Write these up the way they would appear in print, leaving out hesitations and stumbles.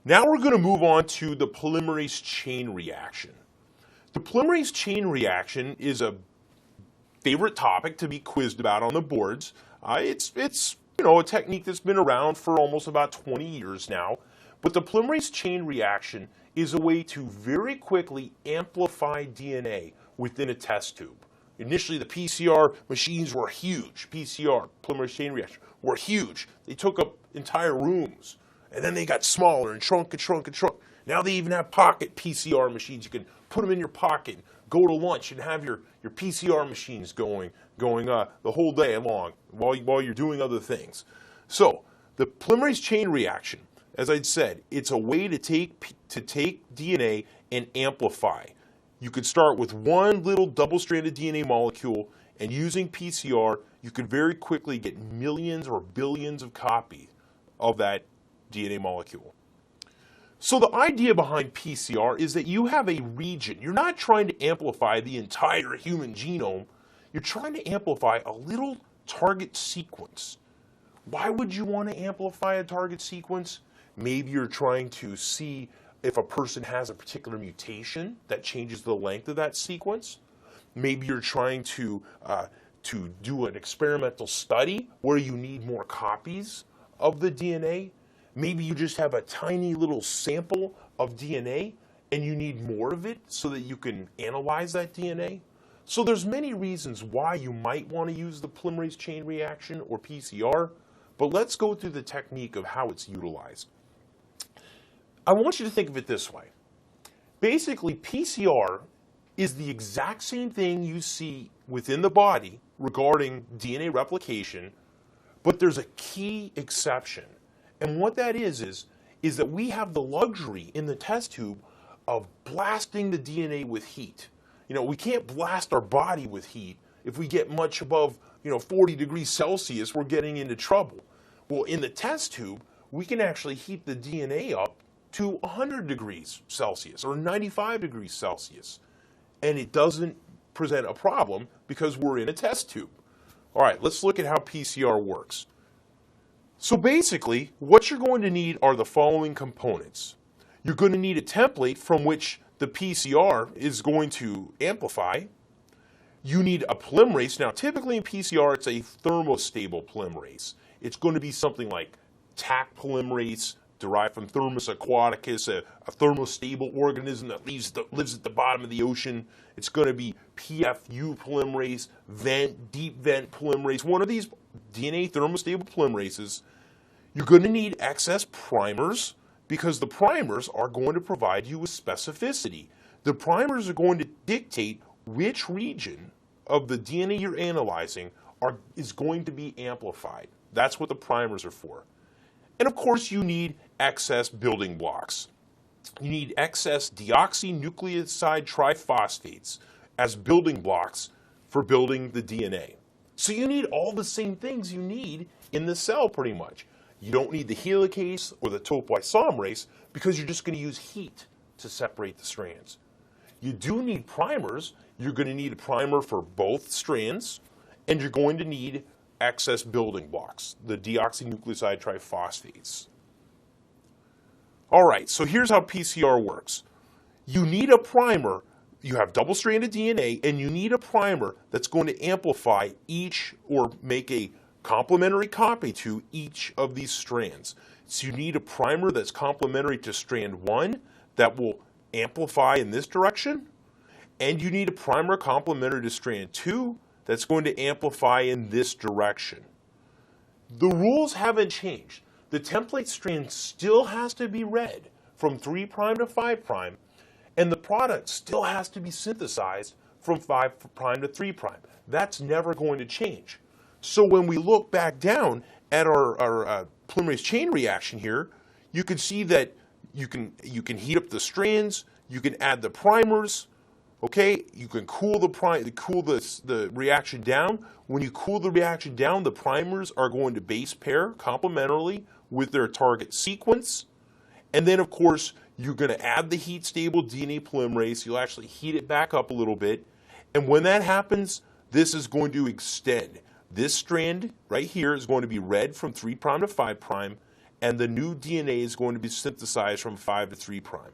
Now we're going to move on to the polymerase chain reaction. The polymerase chain reaction is a favorite topic to be quizzed about on the boards. It's a technique that's been around for almost about 20 years now. But the polymerase chain reaction is a way to very quickly amplify DNA within a test tube. Initially, the PCR machines were huge. PCR, polymerase chain reaction, were huge. They took up entire rooms. And then they got smaller and shrunk and shrunk and shrunk. Now they even have pocket PCR machines. You can put them in your pocket, go to lunch, and have your PCR machines going the whole day long while you're doing other things. So the polymerase chain reaction, as I'd said, it's a way to take DNA and amplify. You could start with one little double-stranded DNA molecule, and using PCR, you could very quickly get millions or billions of copies of that DNA molecule. So the idea behind PCR is that you have a region. You're not trying to amplify the entire human genome. You're trying to amplify a little target sequence. Why would you want to amplify a target sequence? Maybe you're trying to see if a person has a particular mutation that changes the length of that sequence. Maybe you're trying to do an experimental study where you need more copies of the DNA. Maybe you just have a tiny little sample of DNA and you need more of it so that you can analyze that DNA. So there's many reasons why you might want to use the polymerase chain reaction or PCR, but let's go through the technique of how it's utilized. I want you to think of it this way. Basically, PCR is the exact same thing you see within the body regarding DNA replication, but there's a key exception. And what that is that we have the luxury in the test tube of blasting the DNA with heat. We can't blast our body with heat. If we get much above, 40 degrees Celsius, we're getting into trouble. Well, in the test tube, we can actually heat the DNA up to 100 degrees Celsius or 95 degrees Celsius. And it doesn't present a problem because we're in a test tube. All right, let's look at how PCR works. So basically, what you're going to need are the following components. You're going to need a template from which the PCR is going to amplify. You need a polymerase. Now, typically in PCR, it's a thermostable polymerase. It's going to be something like Taq polymerase, derived from Thermus aquaticus, a thermostable organism that lives at the bottom of the ocean. It's going to be PFU polymerase, deep vent polymerase, one of these DNA thermostable polymerases. You're going to need excess primers because the primers are going to provide you with specificity. The primers are going to dictate which region of the DNA you're analyzing is going to be amplified. That's what the primers are for. And of course, you need excess building blocks. You need excess deoxynucleoside triphosphates as building blocks for building the DNA. So you need all the same things you need in the cell pretty much. You don't need the helicase or the topoisomerase because you're just going to use heat to separate the strands. You do need primers. You're going to need a primer for both strands, and you're going to need excess building blocks, the deoxynucleoside triphosphates. All right, so here's how PCR works. You need a primer. You have double-stranded DNA, and you need a primer that's going to amplify each or make a complementary copy to each of these strands. So you need a primer that's complementary to strand 1 that will amplify in this direction, and you need a primer complementary to strand 2 that's going to amplify in this direction. The rules haven't changed. The template strand still has to be read from 3' to 5', and the product still has to be synthesized from 5' to 3'. That's never going to change. So when we look back down at our polymerase chain reaction here, you can see that you can heat up the strands, you can add the primers, okay? You can cool the reaction down. When you cool the reaction down, the primers are going to base pair complementarily with their target sequence. And then, of course, you're going to add the heat-stable DNA polymerase. You'll actually heat it back up a little bit. And when that happens, this is going to extend. This strand right here is going to be read from 3' to 5', and the new DNA is going to be synthesized from 5 to 3 prime.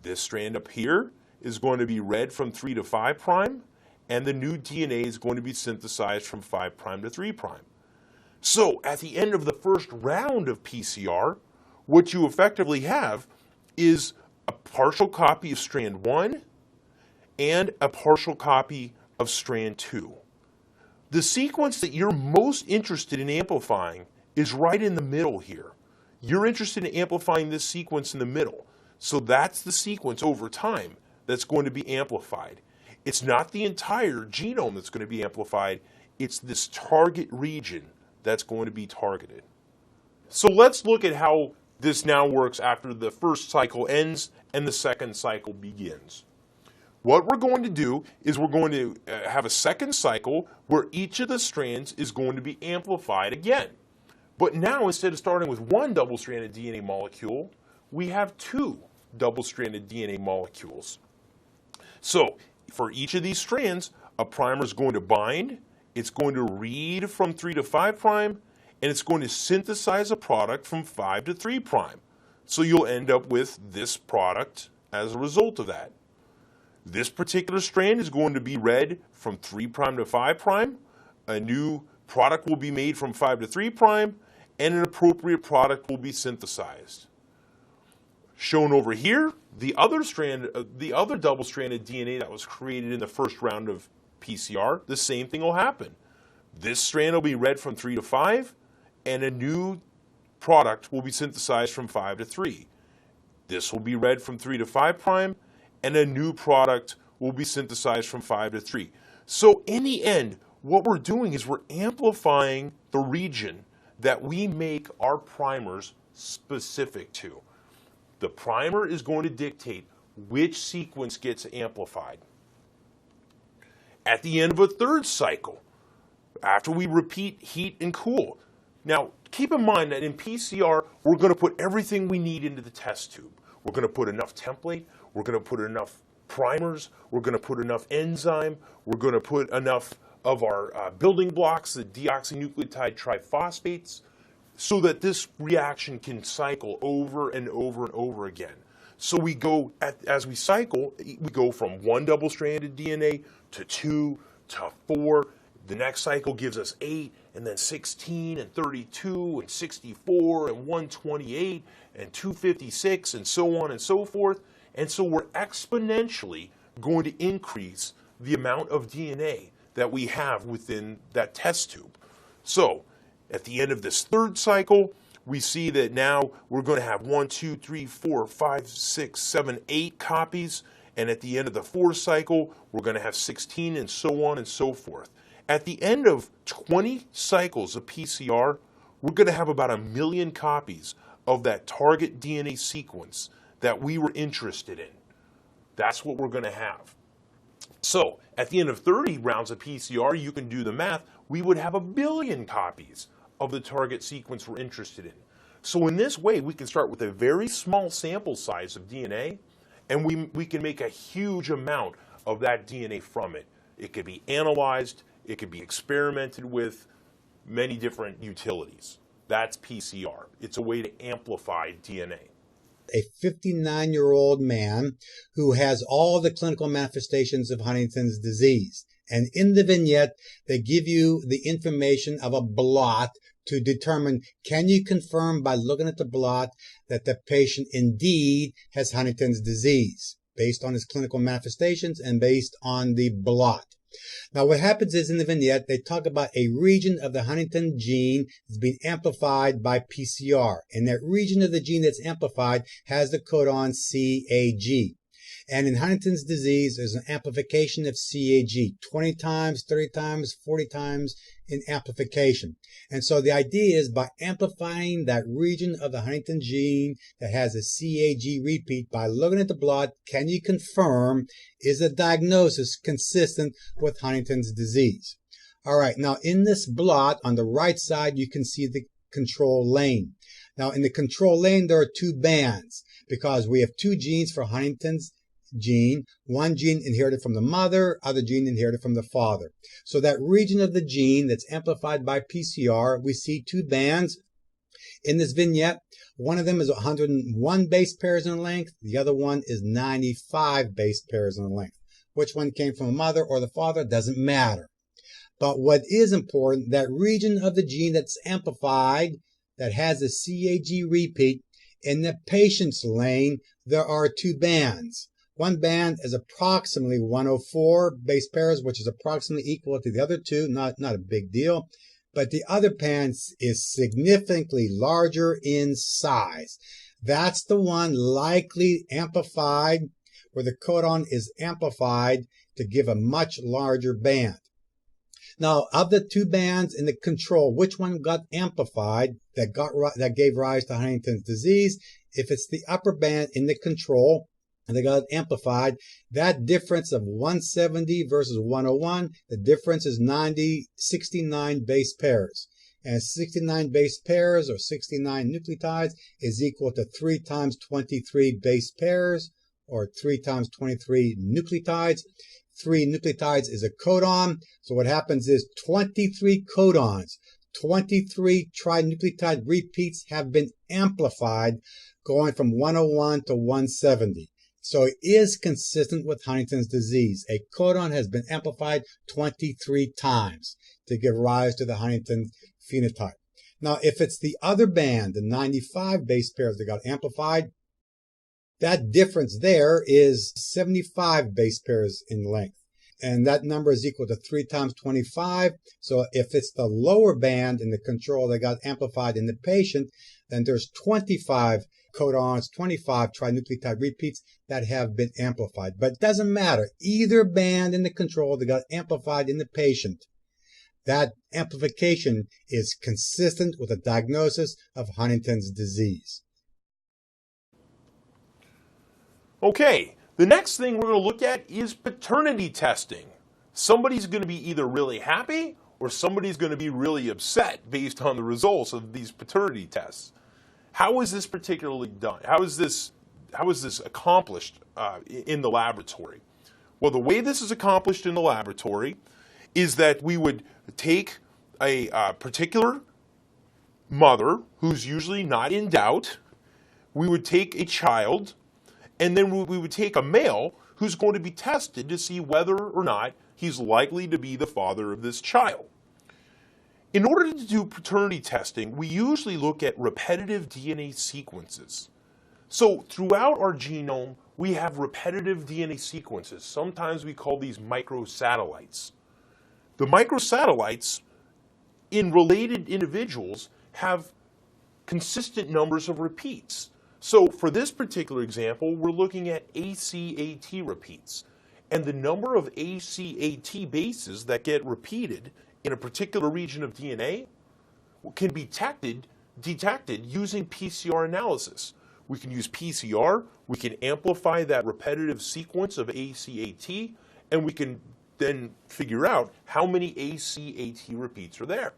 This strand up here is going to be read from 3 to 5 prime, and the new DNA is going to be synthesized from 5 prime to 3 prime. So at the end of the first round of PCR, what you effectively have is a partial copy of strand 1 and a partial copy of strand 2. The sequence that you're most interested in amplifying is right in the middle here. You're interested in amplifying this sequence in the middle. So that's the sequence over time that's going to be amplified. It's not the entire genome that's going to be amplified. It's this target region that's going to be targeted. So let's look at how this now works after the first cycle ends and the second cycle begins. What we're going to do is we're going to have a second cycle where each of the strands is going to be amplified again. But now, instead of starting with one double-stranded DNA molecule, we have 2 double-stranded DNA molecules. So for each of these strands, a primer is going to bind, it's going to read from 3 to 5 prime, and it's going to synthesize a product from 5 to 3 prime. So you'll end up with this product as a result of that. This particular strand is going to be read from 3 prime to 5 prime. A new product will be made from 5 to 3 prime, and an appropriate product will be synthesized. Shown over here, the other double-stranded DNA that was created in the first round of PCR, the same thing will happen. This strand will be read from 3 to 5, and a new product will be synthesized from 5 to 3. This will be read from 3 to 5 prime, and a new product will be synthesized from 5 to 3. So in the end, what we're doing is we're amplifying the region that we make our primers specific to. The primer is going to dictate which sequence gets amplified. At the end of a third cycle, after we repeat heat and cool. Now, keep in mind that in PCR, we're going to put everything we need into the test tube. We're going to put enough template, we're going to put enough primers, we're going to put enough enzyme, we're going to put enough of our building blocks, the deoxynucleotide triphosphates, so that this reaction can cycle over and over and over again. So we go, as we cycle, we go from 1 double-stranded DNA to 2 to 4. The next cycle gives us 8, and then 16, and 32, and 64, and 128, and 256, and so on and so forth. And so we're exponentially going to increase the amount of DNA that we have within that test tube. So at the end of this third cycle, we see that now we're going to have 1, 2, 3, 4, 5, 6, 7, 8 copies. And at the end of the fourth cycle, we're going to have 16, and so on and so forth. At the end of 20 cycles of PCR, we're going to have about 1 million copies of that target DNA sequence that we were interested in. That's what we're going to have. So at the end of 30 rounds of PCR, you can do the math, we would have 1 billion copies of the target sequence we're interested in. So in this way, we can start with a very small sample size of DNA, and we can make a huge amount of that DNA from it. It could be analyzed, it could be experimented with, many different utilities. That's PCR. It's a way to amplify DNA. A 59-year-old man who has all the clinical manifestations of Huntington's disease. And in the vignette, they give you the information of a blot to determine, can you confirm by looking at the blot that the patient indeed has Huntington's disease, based on his clinical manifestations and based on the blot. Now, what happens is in the vignette, they talk about a region of the Huntington gene that's being amplified by PCR. And that region of the gene that's amplified has the codon CAG. And in Huntington's disease, there's an amplification of CAG, 20 times, 30 times, 40 times in amplification. And so the idea is by amplifying that region of the Huntington gene that has a CAG repeat, by looking at the blot, can you confirm, is the diagnosis consistent with Huntington's disease? All right, now in this blot on the right side, you can see the control lane. Now in the control lane, there are 2 bands because we have 2 genes for Huntington's gene, one gene inherited from the mother, other gene inherited from the father. So that region of the gene that's amplified by PCR, we see 2 bands. In this vignette, one of them is 101 base pairs in length. The other one is 95 base pairs in length. Which one came from a mother or the father doesn't matter. But what is important, that region of the gene that's amplified, that has a CAG repeat, in the patient's lane, there are two bands. One band is approximately 104 base pairs, which is approximately equal to the other two, not a big deal. But the other band is significantly larger in size. That's the one likely amplified, where the codon is amplified to give a much larger band. Now, of the two bands in the control, which one got amplified that gave rise to Huntington's disease? If it's the upper band in the control and they got amplified, that difference of 170 versus 101, the difference is 69 base pairs. And 69 base pairs or 69 nucleotides is equal to 3 times 23 base pairs or 3 times 23 nucleotides. 3 nucleotides is a codon. So what happens is 23 codons, 23 trinucleotide repeats have been amplified going from 101 to 170. So it is consistent with Huntington's disease. A codon has been amplified 23 times to give rise to the Huntington phenotype. Now, if it's the other band, the 95 base pairs that got amplified, that difference there is 75 base pairs in length. And that number is equal to 3 times 25. So if it's the lower band in the control that got amplified in the patient, then there's 25 codons, 25 trinucleotide repeats that have been amplified. But it doesn't matter. Either band in the control that got amplified in the patient, that amplification is consistent with a diagnosis of Huntington's disease. Okay, the next thing we're going to look at is paternity testing. Somebody's going to be either really happy or somebody's going to be really upset based on the results of these paternity tests. How is this particularly done? How is this accomplished in the laboratory? Well, the way this is accomplished in the laboratory is that we would take a particular mother who's usually not in doubt. We would take a child, and then we would take a male who's going to be tested to see whether or not he's likely to be the father of this child. In order to do paternity testing, we usually look at repetitive DNA sequences. So throughout our genome, we have repetitive DNA sequences. Sometimes we call these microsatellites. The microsatellites in related individuals have consistent numbers of repeats. So for this particular example, we're looking at ACAT repeats. And the number of ACAT bases that get repeated in a particular region of DNA can be detected using PCR analysis. We can use PCR, we can amplify that repetitive sequence of ACAT, and we can then figure out how many ACAT repeats are there.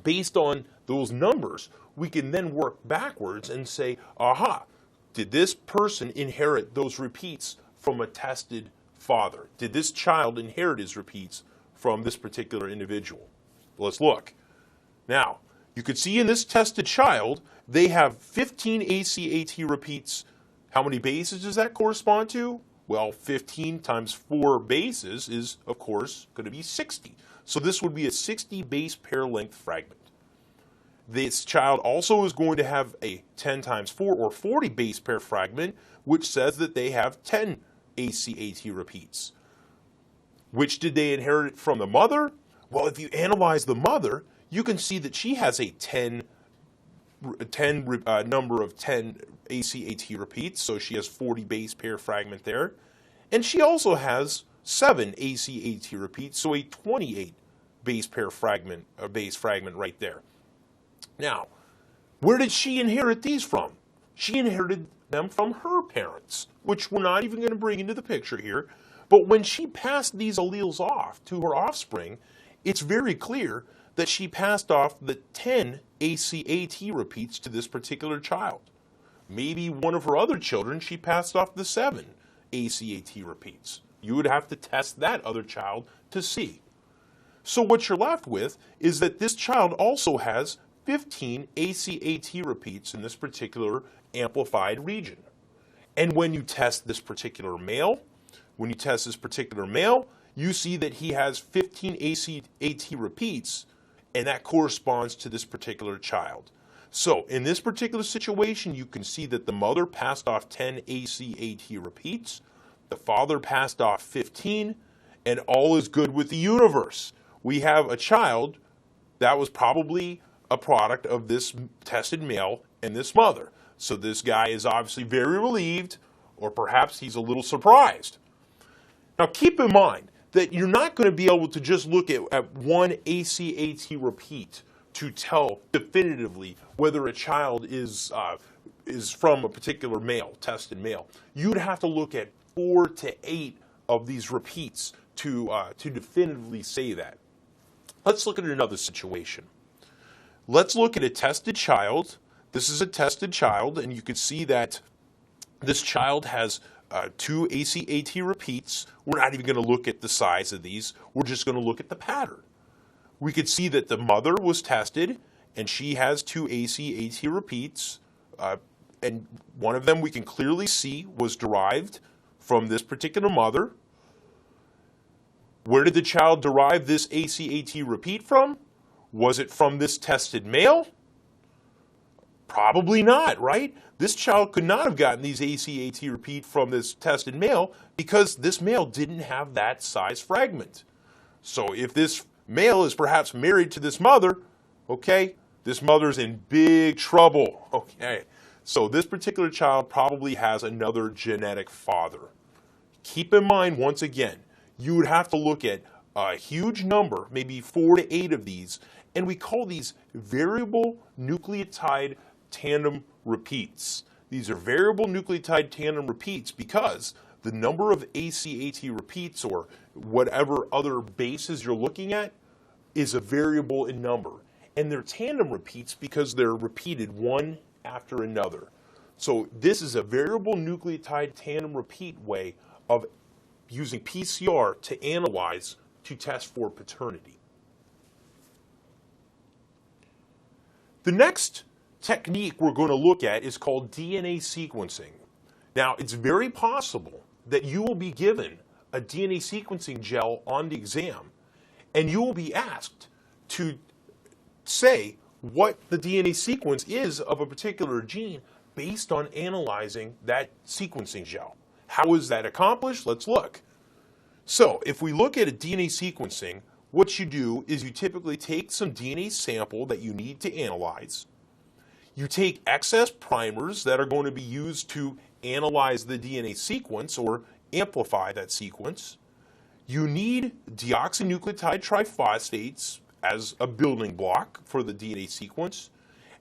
Based on those numbers, we can then work backwards and say, aha, did this person inherit those repeats from a tested father? Did this child inherit his repeats from this particular individual? Let's look. Now, you could see in this tested child, they have 15 ACAT repeats. How many bases does that correspond to? Well, 15 times 4 bases is, of course, going to be 60. So this would be a 60 base pair length fragment. This child also is going to have a 10 times 4 or 40 base pair fragment, which says that they have 10 ACAT repeats. Which did they inherit from the mother? Well, if you analyze the mother, you can see that she has a number of 10 ACAT repeats, so she has 40 base pair fragment there. And she also has 7 ACAT repeats, so a 28 base pair fragment, or base fragment right there. Now, where did she inherit these from? She inherited them from her parents, which we're not even going to bring into the picture here. But when she passed these alleles off to her offspring, it's very clear that she passed off the 10 ACAT repeats to this particular child. Maybe one of her other children, she passed off the 7 ACAT repeats. You would have to test that other child to see. So what you're left with is that this child also has 15 ACAT repeats in this particular amplified region. And when you test this particular male, you see that he has 15 ACAT repeats, and that corresponds to this particular child. So in this particular situation, you can see that the mother passed off 10 ACAT repeats, the father passed off 15, and all is good with the universe. We have a child that was probably a product of this tested male and this mother. So this guy is obviously very relieved, or perhaps he's a little surprised. Now keep in mind that you're not going to be able to just look at one ACAT repeat to tell definitively whether a child is from a particular male, tested male. You'd have to look at 4 to 8 of these repeats to definitively say that. Let's look at another situation. Let's look at a tested child. This is a tested child, and you can see that this child has 2 ACAT repeats. We're not even going to look at the size of these. We're just going to look at the pattern. We could see that the mother was tested, and she has 2 ACAT repeats, and one of them we can clearly see was derived from this particular mother. Where did the child derive this ACAT repeat from? Was it from this tested male? Probably not, right? This child could not have gotten these ACAT repeat from this tested male because this male didn't have that size fragment. So if this male is perhaps married to this mother, okay, this mother's in big trouble, okay? So this particular child probably has another genetic father. Keep in mind, once again, you would have to look at a huge number, maybe 4 to 8 of these, and we call these variable nucleotide tandem repeats. These are variable nucleotide tandem repeats because the number of ACAT repeats or whatever other bases you're looking at is a variable in number. And they're tandem repeats because they're repeated one after another. So this is a variable nucleotide tandem repeat way of using PCR to analyze to test for paternity. The next technique we're going to look at is called DNA sequencing. Now, it's very possible that you will be given a DNA sequencing gel on the exam, and you will be asked to say what the DNA sequence is of a particular gene based on analyzing that sequencing gel. How is that accomplished? Let's look. So, if we look at a DNA sequencing, what you do is you typically take some DNA sample that you need to analyze. You take excess primers that are going to be used to analyze the DNA sequence or amplify that sequence. You need deoxynucleotide triphosphates as a building block for the DNA sequence.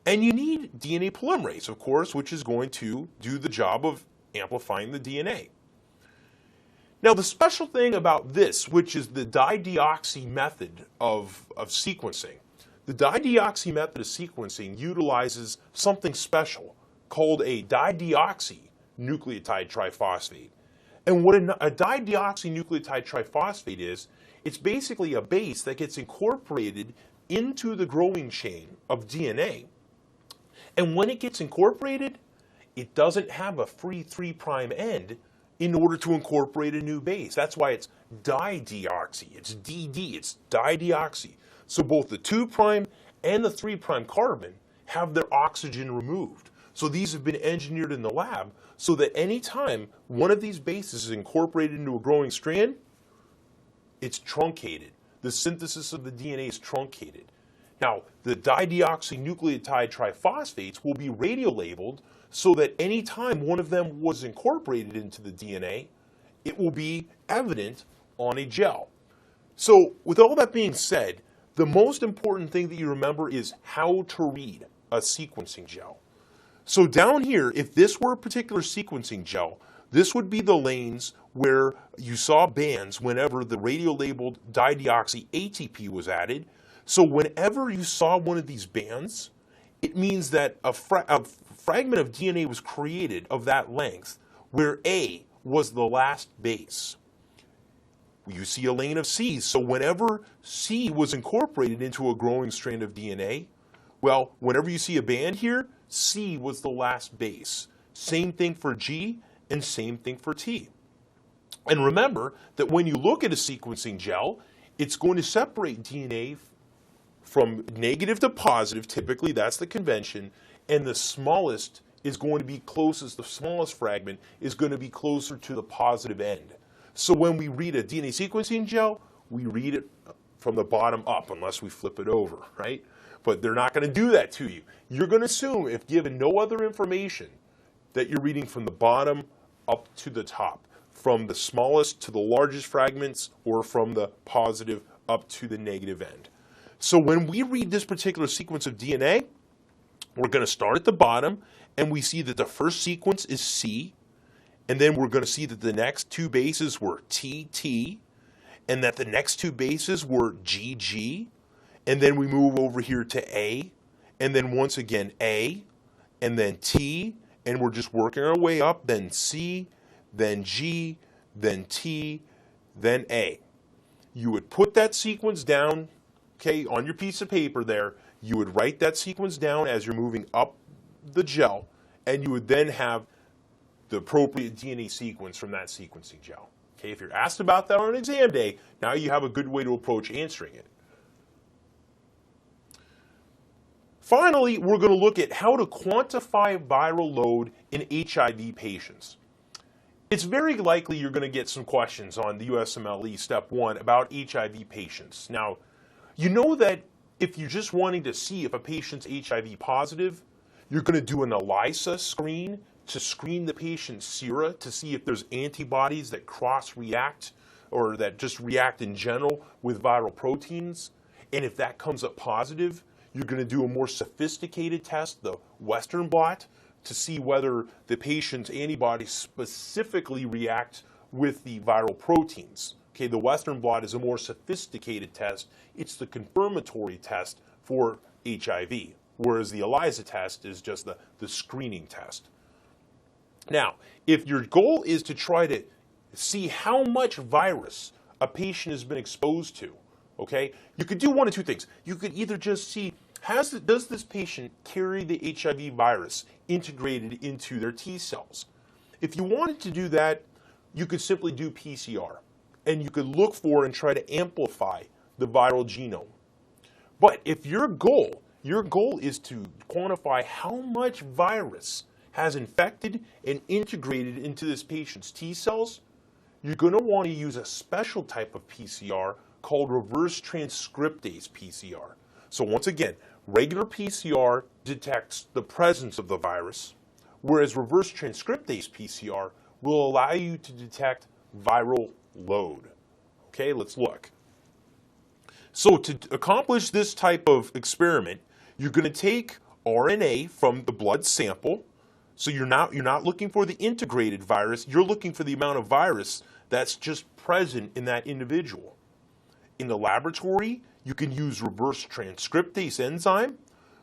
And you need DNA polymerase, of course, which is going to do the job of amplifying the DNA. Now, the special thing about this, which is the dideoxy method of sequencing, the dideoxy method of sequencing utilizes something special called a dideoxynucleotide triphosphate. And what a dideoxynucleotide triphosphate is, it's basically a base that gets incorporated into the growing chain of DNA. And when it gets incorporated, it doesn't have a free 3' end in order to incorporate a new base. That's why it's dideoxy. It's DD, it's dideoxy. So both the 2' and the 3' carbon have their oxygen removed. So these have been engineered in the lab so that any time one of these bases is incorporated into a growing strand, it's truncated. The synthesis of the DNA is truncated. Now, the dideoxynucleotide triphosphates will be radiolabeled so that any time one of them was incorporated into the DNA, it will be evident on a gel. So, with all that being said, the most important thing that you remember is how to read a sequencing gel. So down here, if this were a particular sequencing gel, this would be the lanes where you saw bands whenever the radiolabeled dideoxy ATP was added. So whenever you saw one of these bands, it means that a fragment of DNA was created of that length where A was the last base. You see a lane of C's, so whenever C was incorporated into a growing strand of DNA, Well, whenever you see a band here, C was the last base. Same thing for G and same thing for T. And remember that when you look at a sequencing gel, it's going to separate DNA from negative to positive. Typically, that's the convention. And the smallest is going to be closest, the smallest fragment is going to be closer to the positive end. So when we read a DNA sequencing gel, we read it from the bottom up, unless we flip it over, right? But they're not going to do that to you. You're going to assume, if given no other information, that you're reading from the bottom up to the top, from the smallest to the largest fragments, or from the positive up to the negative end. So when we read this particular sequence of DNA, we're going to start at the bottom, and we see that the first sequence is C, and then we're going to see that the next two bases were TT, and that the next two bases were GG, and then we move over here to A, and then once again A, and then T, and we're just working our way up, then C, then G, then T, then A. You would put that sequence down, okay, on your piece of paper there. You would write that sequence down as you're moving up the gel, and you would then have the appropriate DNA sequence from that sequencing gel. Okay, if you're asked about that on an exam day, now you have a good way to approach answering it. Finally, we're going to look at how to quantify viral load in HIV patients. It's very likely you're going to get some questions on the USMLE Step 1 about HIV patients. Now, you know that if you're just wanting to see if a patient's HIV positive, you're going to do an ELISA screen to screen the patient's sera to see if there's antibodies that cross-react or that just react in general with viral proteins. And if that comes up positive, you're going to do a more sophisticated test, the Western blot, to see whether the patient's antibodies specifically react with the viral proteins. Okay, the Western blot is a more sophisticated test. It's the confirmatory test for HIV, whereas the ELISA test is just the screening test. Now, if your goal is to try to see how much virus a patient has been exposed to, okay, you could do one of two things. You could either just see, does this patient carry the HIV virus integrated into their T cells? If you wanted to do that, you could simply do PCR, and you could look for and try to amplify the viral genome. But if your goal is to quantify how much virus has infected and integrated into this patient's T cells, you're going to want to use a special type of PCR called reverse transcriptase PCR. So once again, regular PCR detects the presence of the virus, whereas reverse transcriptase PCR will allow you to detect viral load. Okay, let's look. So to accomplish this type of experiment, you're going to take RNA from the blood sample. So you're not looking for the integrated virus, you're looking for the amount of virus that's just present in that individual. In the laboratory, you can use reverse transcriptase enzyme.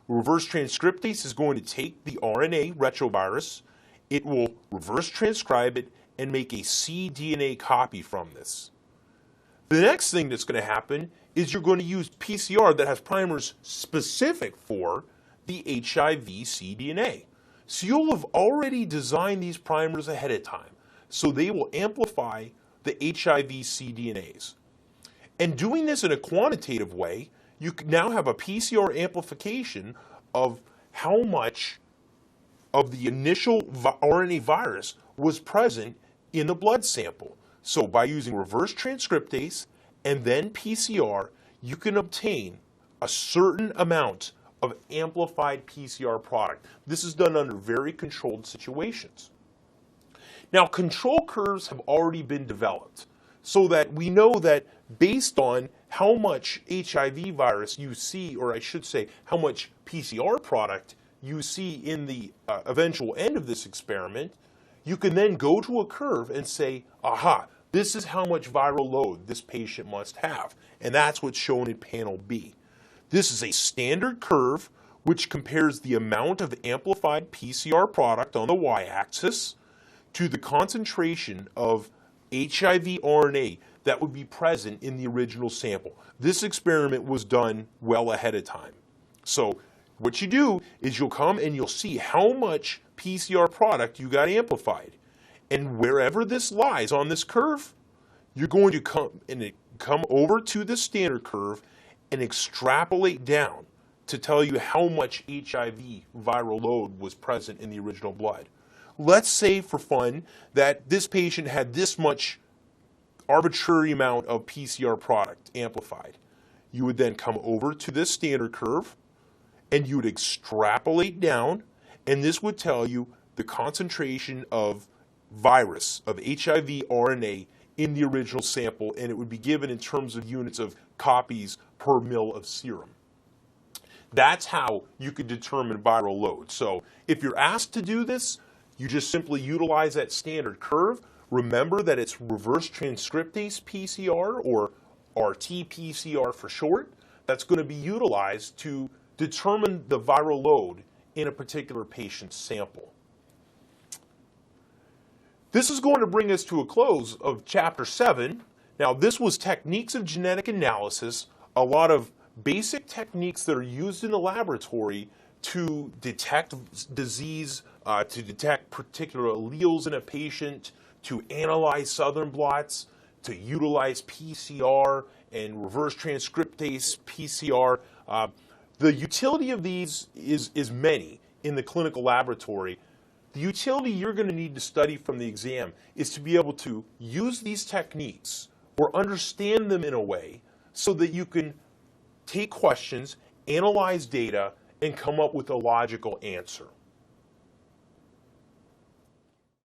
Reverse transcriptase is going to take the RNA retrovirus, it will reverse transcribe it and make a cDNA copy from this. The next thing that's going to happen is you're going to use PCR that has primers specific for the HIV cDNA. So you'll have already designed these primers ahead of time, so they will amplify the HIV cDNAs. And doing this in a quantitative way, you can now have a PCR amplification of how much of the initial RNA virus was present in the blood sample. So by using reverse transcriptase and then PCR, you can obtain a certain amount of amplified PCR product. This is done under very controlled situations. Now, control curves have already been developed so that we know that based on how much HIV virus you see, or I should say, how much PCR product you see in the eventual end of this experiment, you can then go to a curve and say, aha, this is how much viral load this patient must have. And that's what's shown in panel B. This is a standard curve which compares the amount of amplified PCR product on the y-axis to the concentration of HIV RNA that would be present in the original sample. This experiment was done well ahead of time. So what you do is you'll come and you'll see how much PCR product you got amplified. And wherever this lies on this curve, you're going to come over to the standard curve and extrapolate down to tell you how much HIV viral load was present in the original blood. Let's say for fun that this patient had this much arbitrary amount of PCR product amplified. You would then come over to this standard curve and you would extrapolate down, and this would tell you the concentration of virus, of HIV RNA in the original sample, and it would be given in terms of units of copies per mil of serum. That's how you could determine viral load. So if you're asked to do this, you just simply utilize that standard curve. Remember that it's reverse transcriptase PCR, or RT-PCR for short, that's going to be utilized to determine the viral load in a particular patient's sample. This is going to bring us to a close of Chapter 7. Now, this was techniques of genetic analysis, a lot of basic techniques that are used in the laboratory to detect disease, to detect particular alleles in a patient, to analyze southern blots, to utilize PCR and reverse transcriptase PCR. The utility of these is many in the clinical laboratory. The utility you're going to need to study from the exam is to be able to use these techniques or understand them in a way so that you can take questions, analyze data, and come up with a logical answer.